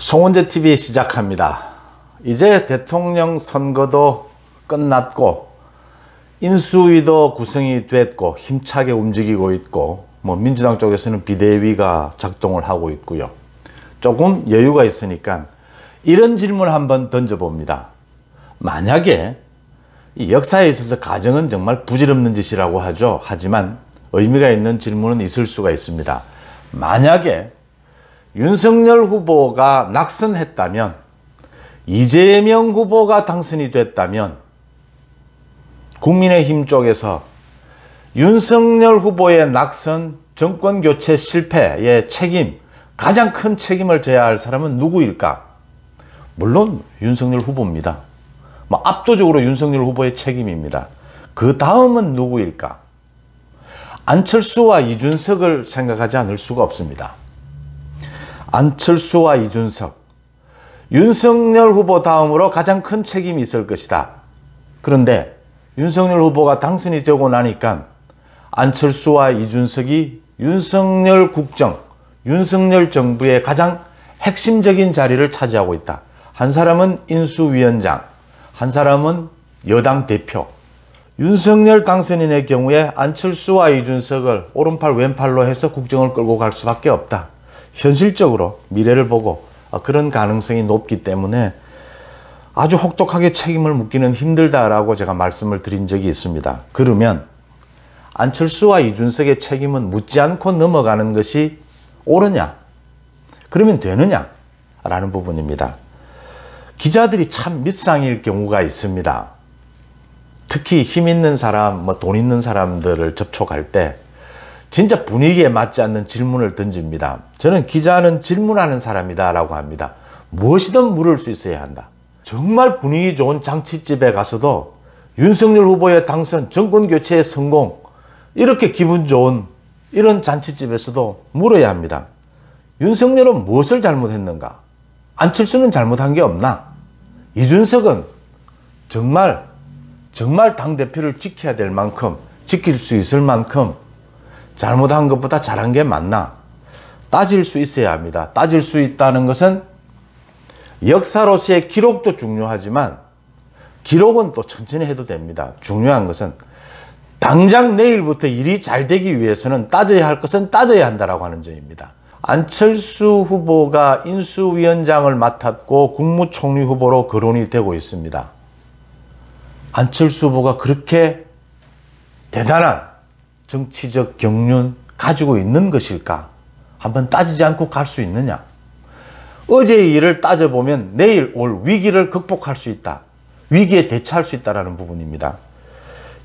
송원재 TV 시작합니다. 이제 대통령 선거도 끝났고 인수위도 구성이 됐고 힘차게 움직이고 있고 민주당 쪽에서는 비대위가 작동을 하고 있고요. 조금 여유가 있으니까 이런 질문을 한번 던져봅니다. 만약에 이 역사에 있어서 가정은 정말 부질없는 짓이라고 하죠. 하지만 의미가 있는 질문은 있을 수가 있습니다. 만약에 윤석열 후보가 낙선했다면, 이재명 후보가 당선이 됐다면 국민의힘 쪽에서 윤석열 후보의 낙선, 정권교체 실패의 책임, 가장 큰 책임을 져야 할 사람은 누구일까? 물론 윤석열 후보입니다. 압도적으로 윤석열 후보의 책임입니다. 그 다음은 누구일까? 안철수와 이준석을 생각하지 않을 수가 없습니다. 안철수와 이준석, 윤석열 후보 다음으로 가장 큰 책임이 있을 것이다. 그런데 윤석열 후보가 당선이 되고 나니까 안철수와 이준석이 윤석열 국정, 윤석열 정부의 가장 핵심적인 자리를 차지하고 있다. 한 사람은 인수위원장, 한 사람은 여당 대표. 윤석열 당선인의 경우에 안철수와 이준석을 오른팔 왼팔로 해서 국정을 끌고 갈 수밖에 없다. 현실적으로 미래를 보고 그런 가능성이 높기 때문에 아주 혹독하게 책임을 묻기는 힘들다라고 제가 말씀을 드린 적이 있습니다. 그러면 안철수와 이준석의 책임은 묻지 않고 넘어가는 것이 옳으냐? 그러면 되느냐? 라는 부분입니다. 기자들이 참 밉상일 경우가 있습니다. 특히 힘 있는 사람, 돈 있는 사람들을 접촉할 때 진짜 분위기에 맞지 않는 질문을 던집니다. 저는 기자는 질문하는 사람이다 라고 합니다. 무엇이든 물을 수 있어야 한다. 정말 분위기 좋은 장치집에 가서도 윤석열 후보의 당선, 정권교체의 성공, 이렇게 기분 좋은 이런 잔치집에서도 물어야 합니다. 윤석열은 무엇을 잘못했는가? 안철수는 잘못한 게 없나? 이준석은 정말 당대표를 지켜야 될 만큼, 지킬 수 있을 만큼 잘못한 것보다 잘한 게 맞나? 따질 수 있어야 합니다. 따질 수 있다는 것은 역사로서의 기록도 중요하지만 기록은 또 천천히 해도 됩니다. 중요한 것은 당장 내일부터 일이 잘 되기 위해서는 따져야 할 것은 따져야 한다라고 하는 점입니다. 안철수 후보가 인수위원장을 맡았고 국무총리 후보로 거론이 되고 있습니다. 안철수 후보가 그렇게 대단한 정치적 경륜 가지고 있는 것일까? 한번 따지지 않고 갈 수 있느냐? 어제의 일을 따져보면 내일 올 위기를 극복할 수 있다. 위기에 대처할 수 있다는 부분입니다.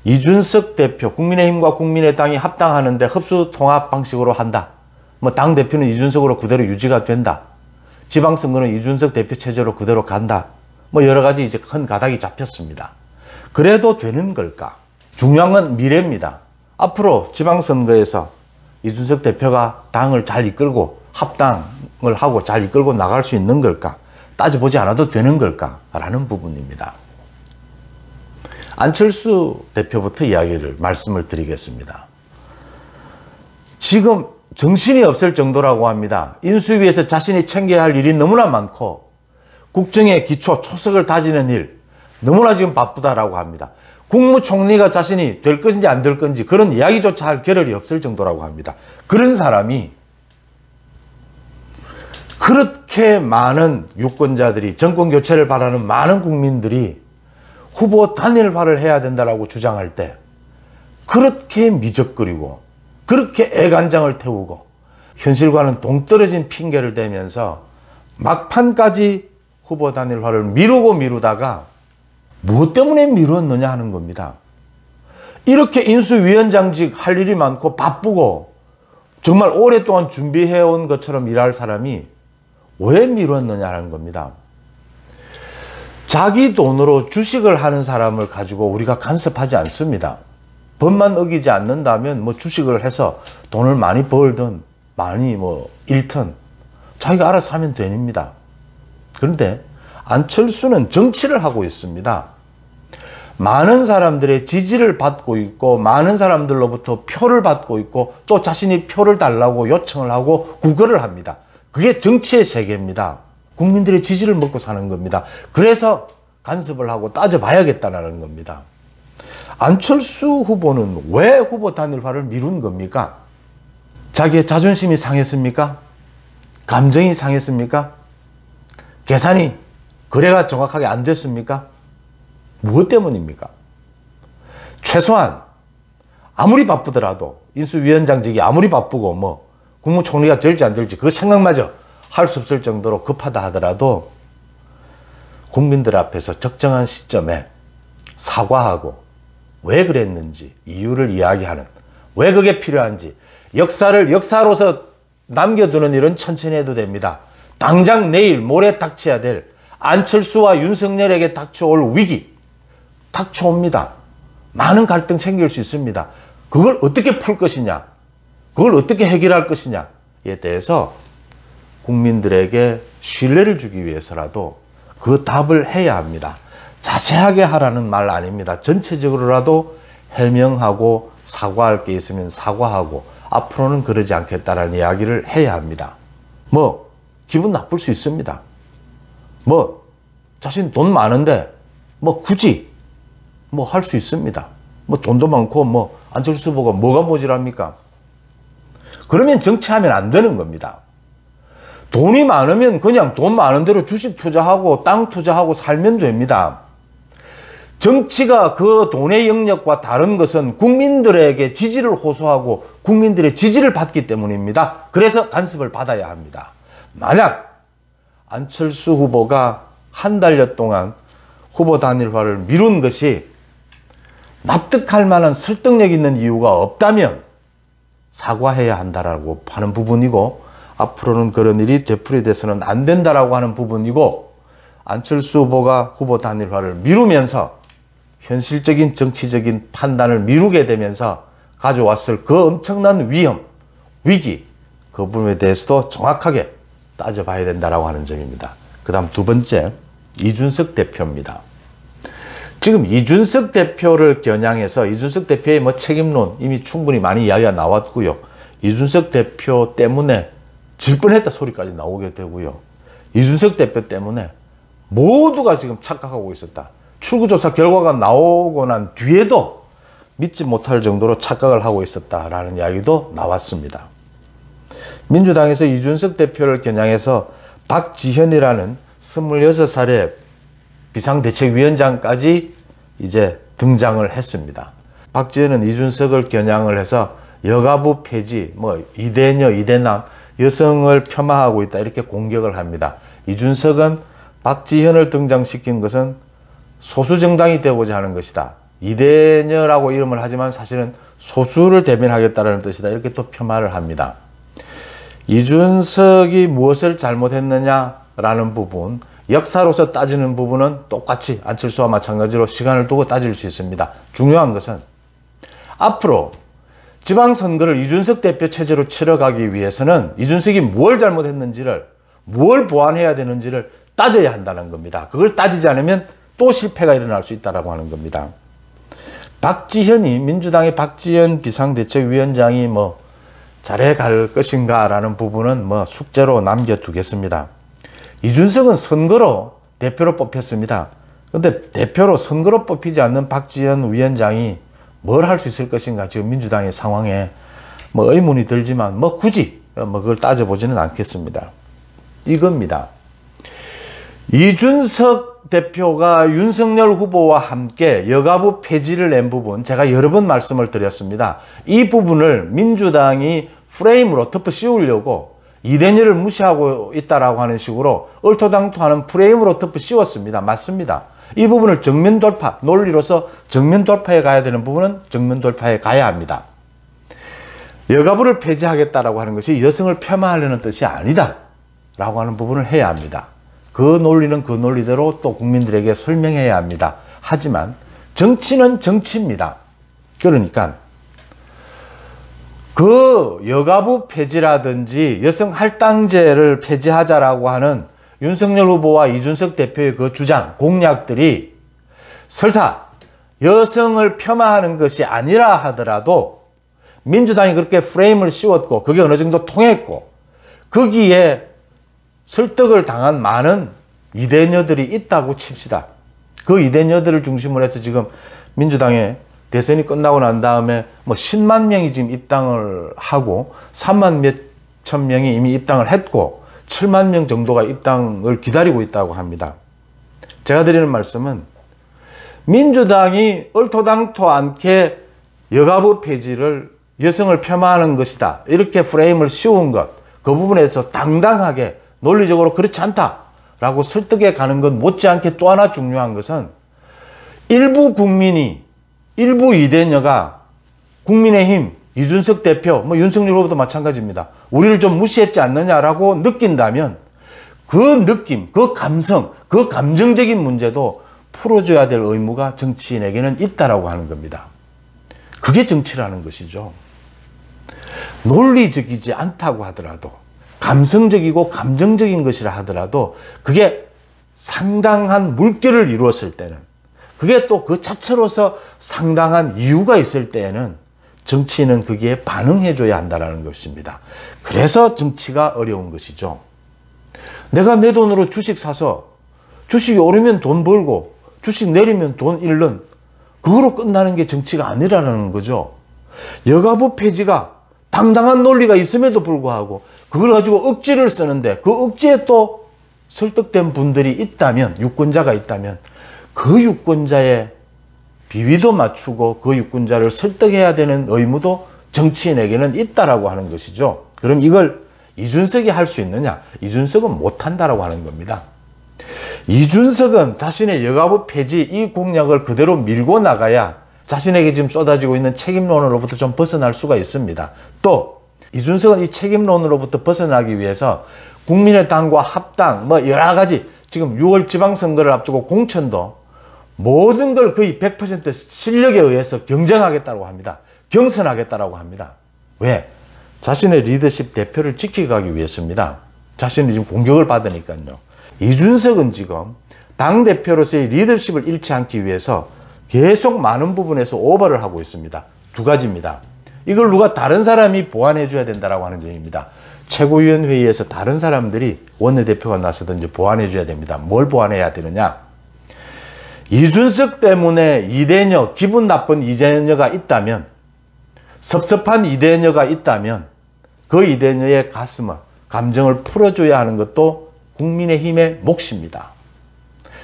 이준석 대표, 국민의힘과 국민의당이 합당하는데 흡수통합 방식으로 한다. 당대표는 이준석으로 그대로 유지가 된다. 지방선거는 이준석 대표 체제로 그대로 간다. 여러 가지 이제 큰 가닥이 잡혔습니다. 그래도 되는 걸까? 중요한 건 미래입니다. 앞으로 지방선거에서 이준석 대표가 당을 잘 이끌고 합당을 하고 잘 이끌고 나갈 수 있는 걸까? 따져보지 않아도 되는 걸까? 라는 부분입니다. 안철수 대표부터 말씀을 드리겠습니다. 지금 정신이 없을 정도라고 합니다. 인수위에서 자신이 챙겨야 할 일이 너무나 많고 국정의 기초, 초석을 다지는 일 너무나 지금 바쁘다라고 합니다. 국무총리가 자신이 될 건지 안 될 건지 그런 이야기조차 할 겨를이 없을 정도라고 합니다. 그런 사람이 그렇게 많은 유권자들이, 정권교체를 바라는 많은 국민들이 후보 단일화를 해야 된다라고 주장할 때 그렇게 미적거리고 그렇게 애간장을 태우고 현실과는 동떨어진 핑계를 대면서 막판까지 후보 단일화를 미루다가 무엇 때문에 미뤘느냐 하는 겁니다. 이렇게 인수위원장직 할 일이 많고 바쁘고 정말 오랫동안 준비해온 것처럼 일할 사람이 왜 미뤘느냐 하는 겁니다. 자기 돈으로 주식을 하는 사람을 가지고 우리가 간섭하지 않습니다. 법만 어기지 않는다면 주식을 해서 돈을 많이 벌든 많이 잃든 자기가 알아서 하면 됩니다. 그런데 안철수는 정치를 하고 있습니다. 많은 사람들의 지지를 받고 있고 많은 사람들로부터 표를 받고 있고 또 자신이 표를 달라고 요청을 하고 구걸을 합니다. 그게 정치의 세계입니다. 국민들의 지지를 먹고 사는 겁니다. 그래서 간섭을 하고 따져봐야겠다는 겁니다. 안철수 후보는 왜 후보 단일화를 미룬 겁니까? 자기의 자존심이 상했습니까? 감정이 상했습니까? 계산이, 거래가 정확하게 안 됐습니까? 무엇 때문입니까? 최소한 아무리 바쁘더라도 인수위원장직이 아무리 바쁘고 뭐 국무총리가 될지 안 될지 그 생각마저 할 수 없을 정도로 급하다 하더라도 국민들 앞에서 적정한 시점에 사과하고 왜 그랬는지 이유를 이야기하는, 왜 그게 필요한지, 역사를 역사로서 남겨두는 일은 천천히 해도 됩니다. 당장 내일 모레 닥쳐야 될 안철수와 윤석열에게 닥쳐올 위기 닥쳐옵니다. 많은 갈등 생길 수 있습니다. 그걸 어떻게 풀 것이냐, 그걸 어떻게 해결할 것이냐에 대해서 국민들에게 신뢰를 주기 위해서라도 그 답을 해야 합니다. 자세하게 하라는 말 아닙니다. 전체적으로라도 해명하고 사과할 게 있으면 사과하고 앞으로는 그러지 않겠다라는 이야기를 해야 합니다. 뭐 기분 나쁠 수 있습니다. 뭐 자신 돈 많은데 뭐 굳이 뭐 할 수 있습니다. 뭐 돈도 많고 뭐 안철수 후보가 뭐가 모자랍니까? 그러면 정치하면 안 되는 겁니다. 돈이 많으면 그냥 돈 많은 대로 주식 투자하고 땅 투자하고 살면 됩니다. 정치가 그 돈의 영역과 다른 것은 국민들에게 지지를 호소하고 국민들의 지지를 받기 때문입니다. 그래서 간섭을 받아야 합니다. 만약 안철수 후보가 한 달여 동안 후보 단일화를 미룬 것이 납득할 만한 설득력 있는 이유가 없다면 사과해야 한다라고 하는 부분이고, 앞으로는 그런 일이 되풀이돼서는 안 된다라고 하는 부분이고, 안철수 후보가 후보 단일화를 미루면서 현실적인 정치적인 판단을 미루게 되면서 가져왔을 그 엄청난 위험, 위기, 그 부분에 대해서도 정확하게 따져봐야 된다라고 하는 점입니다. 그 다음 두 번째, 이준석 대표입니다. 지금 이준석 대표를 겨냥해서 이준석 대표의 뭐 책임론 이미 충분히 많이 이야기가 나왔고요. 이준석 대표 때문에 질 뻔했다 소리까지 나오게 되고요. 이준석 대표 때문에 모두가 지금 착각하고 있었다. 출구조사 결과가 나오고 난 뒤에도 믿지 못할 정도로 착각을 하고 있었다라는 이야기도 나왔습니다. 민주당에서 이준석 대표를 겨냥해서 박지현이라는 26살의 비상대책위원장까지 이제 등장을 했습니다. 박지현은 이준석을 겨냥을 해서 여가부 폐지, 뭐 이대녀, 이대남, 여성을 폄하하고 있다 이렇게 공격을 합니다. 이준석은 박지현을 등장시킨 것은 소수정당이 되고자 하는 것이다. 이대녀라고 이름을 하지만 사실은 소수를 대변하겠다는 뜻이다. 이렇게 또 폄하를 합니다. 이준석이 무엇을 잘못했느냐라는 부분, 역사로서 따지는 부분은 똑같이 안철수와 마찬가지로 시간을 두고 따질 수 있습니다. 중요한 것은 앞으로 지방선거를 이준석 대표 체제로 치러가기 위해서는 이준석이 뭘 잘못했는지를, 뭘 보완해야 되는지를 따져야 한다는 겁니다. 그걸 따지지 않으면 또 실패가 일어날 수 있다고 하는 겁니다. 박지현이, 민주당의 박지현 비상대책위원장이 뭐 잘해갈 것인가라는 부분은 뭐 숙제로 남겨두겠습니다. 이준석은 선거로 대표로 뽑혔습니다. 그런데 대표로 선거로 뽑히지 않는 박지현 위원장이 뭘 할 수 있을 것인가, 지금 민주당의 상황에 뭐 의문이 들지만 뭐 굳이 뭐 그걸 따져보지는 않겠습니다. 이겁니다. 이준석 대표가 윤석열 후보와 함께 여가부 폐지를 낸 부분, 제가 여러 번 말씀을 드렸습니다. 이 부분을 민주당이 프레임으로 덮어 씌우려고 이대녀를 무시하고 있다라고 하는 식으로 얼토당토하는 프레임으로 덮어 씌웠습니다. 맞습니다. 이 부분을 정면 돌파, 논리로서 정면 돌파해 가야 되는 부분은 정면 돌파해 가야 합니다. 여가부를 폐지하겠다라고 하는 것이 여성을 폄하하려는 뜻이 아니다 라고 하는 부분을 해야 합니다. 그 논리는 그 논리대로 또 국민들에게 설명해야 합니다. 하지만 정치는 정치입니다. 그러니까 그 여가부 폐지라든지 여성 할당제를 폐지하자라고 하는 윤석열 후보와 이준석 대표의 그 주장, 공약들이 설사 여성을 폄하하는 것이 아니라 하더라도 민주당이 그렇게 프레임을 씌웠고 그게 어느 정도 통했고 거기에 설득을 당한 많은 이대녀들이 있다고 칩시다. 그 이대녀들을 중심으로 해서 지금 민주당의 대선이 끝나고 난 다음에 뭐 10만 명이 지금 입당을 하고 3만 몇천 명이 이미 입당을 했고 7만 명 정도가 입당을 기다리고 있다고 합니다. 제가 드리는 말씀은 민주당이 얼토당토 않게 여가부 폐지를 여성을 폄하하는 것이다. 이렇게 프레임을 씌운 것, 그 부분에서 당당하게 논리적으로 그렇지 않다라고 설득해 가는 것 못지않게 또 하나 중요한 것은 일부 국민이, 일부 이대녀가 국민의힘, 이준석 대표, 뭐 윤석열 후보도 마찬가지입니다. 우리를 좀 무시했지 않느냐라고 느낀다면 그 느낌, 그 감성, 그 감정적인 문제도 풀어줘야 될 의무가 정치인에게는 있다라고 하는 겁니다. 그게 정치라는 것이죠. 논리적이지 않다고 하더라도, 감성적이고 감정적인 것이라 하더라도 그게 상당한 물결을 이루었을 때는, 그게 또 그 자체로서 상당한 이유가 있을 때에는 정치인은 거기에 반응해줘야 한다는 것입니다. 그래서 정치가 어려운 것이죠. 내가 내 돈으로 주식 사서 주식이 오르면 돈 벌고 주식 내리면 돈 잃는, 그거로 끝나는 게 정치가 아니라는 거죠. 여가부 폐지가 당당한 논리가 있음에도 불구하고 그걸 가지고 억지를 쓰는데 그 억지에 또 설득된 분들이 있다면, 유권자가 있다면 그 유권자의 비위도 맞추고 그 유권자를 설득해야 되는 의무도 정치인에게는 있다라고 하는 것이죠. 그럼 이걸 이준석이 할 수 있느냐? 이준석은 못한다라고 하는 겁니다. 이준석은 자신의 여가부 폐지 이 공약을 그대로 밀고 나가야 자신에게 지금 쏟아지고 있는 책임론으로부터 좀 벗어날 수가 있습니다. 또 이준석은 이 책임론으로부터 벗어나기 위해서 국민의당과 합당, 뭐 여러 가지, 지금 6월 지방선거를 앞두고 공천도 모든 걸 거의 100% 실력에 의해서 경쟁하겠다고 합니다. 경선하겠다고 합니다. 왜? 자신의 리더십 대표를 지켜가기 위해서입니다. 자신이 지금 공격을 받으니까요. 이준석은 지금 당대표로서의 리더십을 잃지 않기 위해서 계속 많은 부분에서 오버를 하고 있습니다. 두 가지입니다. 이걸 누가 다른 사람이 보완해 줘야 된다고 하는 점입니다. 최고위원회의에서 다른 사람들이, 원내대표가 나서든지 보완해 줘야 됩니다. 뭘 보완해야 되느냐? 이준석 때문에 이대녀, 기분 나쁜 이대녀가 있다면, 섭섭한 이대녀가 있다면 그 이대녀의 가슴을, 감정을 풀어줘야 하는 것도 국민의힘의 몫입니다.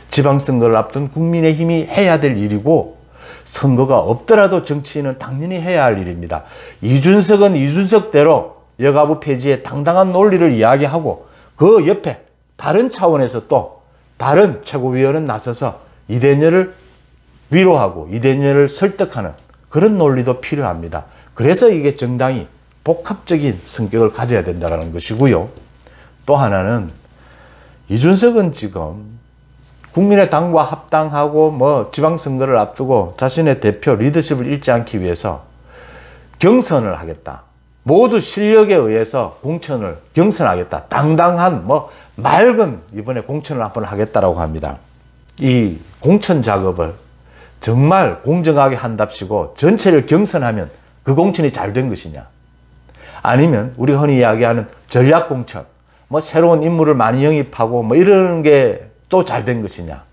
지방선거를 앞둔 국민의힘이 해야 될 일이고, 선거가 없더라도 정치인은 당연히 해야 할 일입니다. 이준석은 이준석대로 여가부 폐지의 당당한 논리를 이야기하고 그 옆에 다른 차원에서 또 다른 최고위원은 나서서 이대녀를 위로하고 이대녀를 설득하는 그런 논리도 필요합니다. 그래서 이게 정당이 복합적인 성격을 가져야 된다는 것이고요. 또 하나는 이준석은 지금 국민의당과 합당하고 뭐 지방선거를 앞두고 자신의 대표 리더십을 잃지 않기 위해서 경선을 하겠다. 모두 실력에 의해서 공천을 경선하겠다. 당당한 뭐 맑은 이번에 공천을 한번 하겠다라고 합니다. 이 공천 작업을 정말 공정하게 한답시고 전체를 경선하면 그 공천이 잘 된 것이냐? 아니면 우리가 흔히 이야기하는 전략 공천, 뭐 새로운 인물을 많이 영입하고 뭐 이런 게 또 잘 된 것이냐?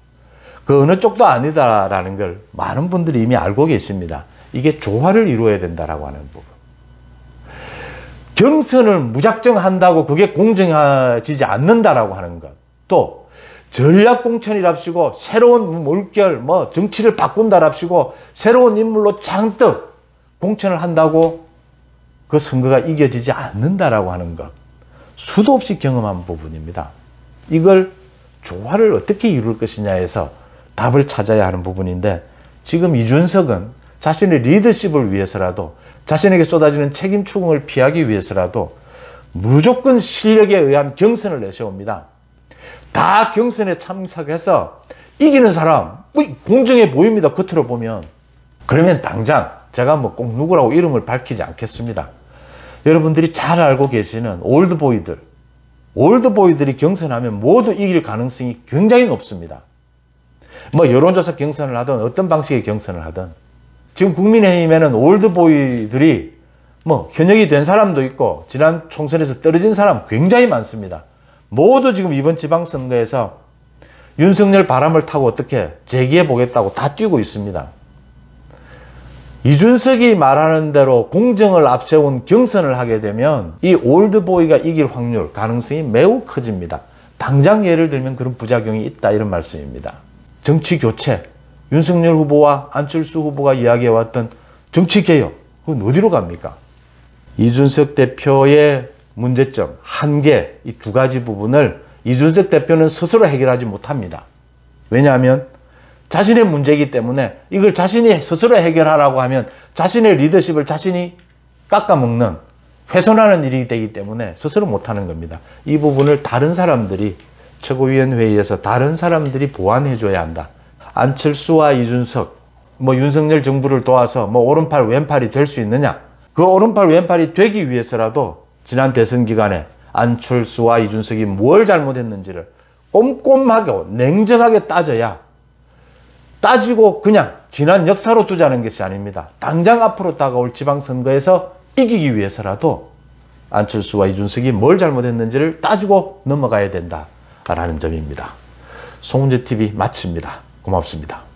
그 어느 쪽도 아니다라는 걸 많은 분들이 이미 알고 계십니다. 이게 조화를 이루어야 된다라고 하는 부분. 경선을 무작정 한다고 그게 공정해지지 않는다라고 하는 것. 또 전략 공천이랍시고 새로운 물결, 뭐 정치를 바꾼다랍시고 새로운 인물로 잔뜩 공천을 한다고 그 선거가 이겨지지 않는다라고 하는 것. 수도 없이 경험한 부분입니다. 이걸 조화를 어떻게 이룰 것이냐에서 답을 찾아야 하는 부분인데, 지금 이준석은 자신의 리더십을 위해서라도, 자신에게 쏟아지는 책임 추궁을 피하기 위해서라도 무조건 실력에 의한 경선을 내세웁니다. 다 경선에 참석해서 이기는 사람, 뭐 공정해 보입니다. 겉으로 보면. 그러면 당장 제가 뭐 꼭 누구라고 이름을 밝히지 않겠습니다. 여러분들이 잘 알고 계시는 올드보이들이 경선하면 모두 이길 가능성이 굉장히 높습니다. 뭐 여론조사 경선을 하든 어떤 방식의 경선을 하든 지금 국민의힘에는 올드보이들이 뭐 현역이 된 사람도 있고 지난 총선에서 떨어진 사람 굉장히 많습니다. 모두 지금 이번 지방선거에서 윤석열 바람을 타고 어떻게 재기해 보겠다고 다 뛰고 있습니다. 이준석이 말하는 대로 공정을 앞세운 경선을 하게 되면 이 올드보이가 이길 확률, 가능성이 매우 커집니다. 당장 예를 들면 그런 부작용이 있다, 이런 말씀입니다. 정치 교체, 윤석열 후보와 안철수 후보가 이야기해왔던 정치 개혁, 그건 어디로 갑니까? 이준석 대표의 문제점, 한계, 이 두 가지 부분을 이준석 대표는 스스로 해결하지 못합니다. 왜냐하면 자신의 문제이기 때문에 이걸 자신이 스스로 해결하라고 하면 자신의 리더십을 자신이 깎아먹는, 훼손하는 일이 되기 때문에 스스로 못하는 겁니다. 이 부분을 다른 사람들이, 최고위원회의에서 다른 사람들이 보완해줘야 한다. 안철수와 이준석, 윤석열 정부를 도와서 오른팔 왼팔이 될 수 있느냐? 그 오른팔 왼팔이 되기 위해서라도 지난 대선 기간에 안철수와 이준석이 뭘 잘못했는지를 꼼꼼하게 냉정하게 따져야, 따지고 그냥 지난 역사로 두자는 것이 아닙니다. 당장 앞으로 다가올 지방선거에서 이기기 위해서라도 안철수와 이준석이 뭘 잘못했는지를 따지고 넘어가야 된다라는 점입니다. 송은재TV 마칩니다. 고맙습니다.